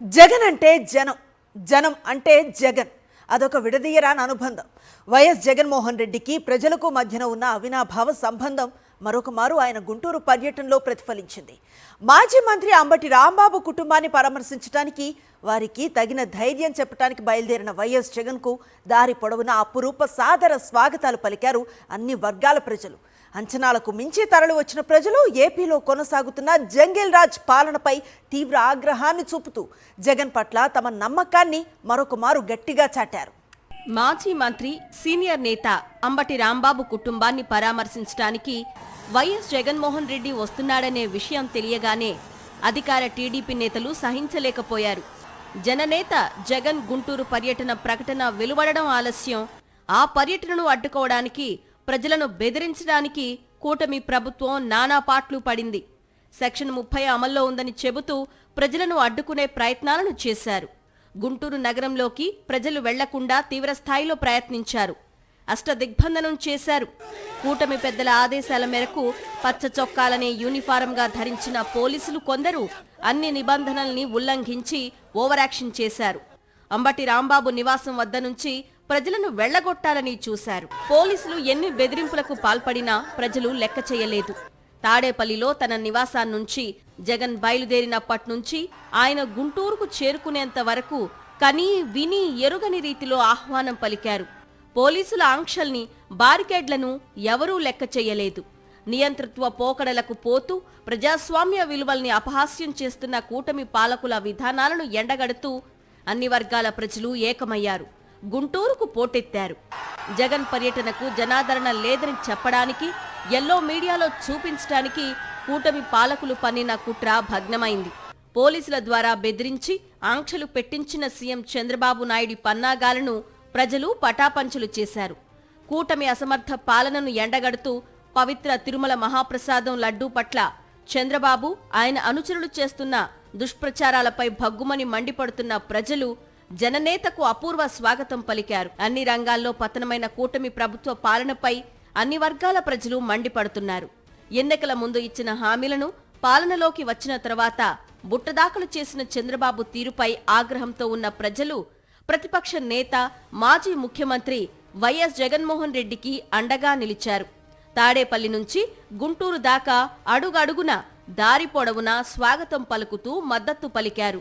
జగన్ అంటే జనం, జనం అంటే జగన్. అదొక విడదీయరాని అనుబంధం. వైఎస్ జగన్మోహన్ రెడ్డికి ప్రజలకు మధ్యన ఉన్న అవినాభావ సంబంధం మరొక మారు ఆయన గుంటూరు పర్యటనలో ప్రతిఫలించింది. మాజీ మంత్రి అంబటి రాంబాబు కుటుంబాన్ని పరామర్శించడానికి, వారికి తగిన ధైర్యం చెప్పడానికి బయలుదేరిన వైఎస్ జగన్కు దారి పొడవునా అపురూప సాదర స్వాగతాలు పలికారు అన్ని వర్గాల ప్రజలు. అంచనాలకు మించి తరలి వచ్చిన ప్రజలు ఏపీలో కొనసాగుతున్న జంగిల్ రాజ్ పాలనపై తీవ్ర ఆగ్రహాన్ని చూపుతూ జగన్ పట్ల తమ నమ్మకాన్ని మరొక మారు గట్టిగా చాటారు. మాజీ మంత్రి సీనియర్ నేత అంబటి రాంబాబు కుటుంబాన్ని పరామర్శించడానికి వైఎస్ జగన్మోహన్ రెడ్డి వస్తున్నాడనే విషయం తెలియగానే అధికార టీడీపీ నేతలు సహించలేకపోయారు. జననేత జగన్ గుంటూరు పర్యటన ప్రకటన వెలువడడం ఆలస్యం. ఆ పర్యటనను అడ్డుకోవడానికి, ప్రజలను బెదిరించడానికి కూటమి ప్రభుత్వం నానా పాట్లు పడింది. సెక్షన్ 30 అమల్లో ఉందని చెబుతూ ప్రజలను అడ్డుకునే ప్రయత్నాలను చేశారు. గుంటూరు నగరంలోకి ప్రజలు వెళ్లకుండా తీవ్రస్థాయిలో ప్రయత్నించారు. అష్టదిగ్బంధనం చేశారు. కూటమి పెద్దల ఆదేశాల మేరకు పచ్చ చొక్కాలనే యూనిఫారంగా ధరించిన పోలీసులు కొందరు అన్ని నిబంధనల్ని ఉల్లంఘించి ఓవరాక్షన్ చేశారు. అంబటి రాంబాబు నివాసం వద్ద నుంచి ప్రజలను వెళ్లగొట్టాలని చూశారు. పోలీసులు ఎన్ని బెదిరింపులకు పాల్పడినా ప్రజలు లెక్క చేయలేదు. తాడేపల్లిలో తన నివాసాన్నుంచి జగన్ బయలుదేరినప్పటి నుంచి ఆయన గుంటూరుకు చేరుకునేంత వరకు కనీ విని ఎరుగని రీతిలో ఆహ్వానం పలికారు. పోలీసుల ఆంక్షల్ని, బారికేడ్లను ఎవరూ లెక్క చేయలేదు. నియంతృత్వ పోకడలకు పోతూ ప్రజాస్వామ్య విలువల్ని అపహాస్యం చేస్తున్న కూటమి పాలకుల విధానాలను ఎండగడుతూ అన్ని వర్గాల ప్రజలు ఏకమయ్యారు. గుంటూరుకు పోటెత్తారు. జగన్ పర్యటనకు జనాదరణ లేదని చెప్పడానికి, ఎల్లో మీడియాలో చూపించడానికి కూటమి పాలకులు పన్నిన కుట్ర భగ్నమైంది. పోలీసుల ద్వారా బెదిరించి ఆంక్షలు పెట్టించిన సీఎం చంద్రబాబు నాయుడి పన్నాగాలను ప్రజలు పటాపంచలు చేశారు. కూటమి అసమర్థ పాలనను ఎండగడుతూ పవిత్ర తిరుమల మహాప్రసాదం లడ్డూ పట్ల చంద్రబాబు, ఆయన అనుచరులు చేస్తున్న దుష్ప్రచారాలపై భగ్గుమని మండిపడుతున్న ప్రజలు జననేతకు అపూర్వ స్వాగతం పలికారు. అన్ని రంగాల్లో పతనమైన కూటమి ప్రభుత్వ పాలనపై అన్ని వర్గాల ప్రజలు మండిపడుతున్నారు. ఎన్నికల ముందు ఇచ్చిన హామీలను పాలనలోకి వచ్చిన తర్వాత బుట్టదాఖలు చేసిన చంద్రబాబు తీరుపై ఆగ్రహంతో ఉన్న ప్రజలు ప్రతిపక్ష నేత, మాజీ ముఖ్యమంత్రి వైఎస్ జగన్మోహన్ రెడ్డికి అండగా నిలిచారు. తాడేపల్లి నుంచి గుంటూరు దాకా అడుగడుగున దారి పొడవునా స్వాగతం పలుకుతూ మద్దతు పలికారు.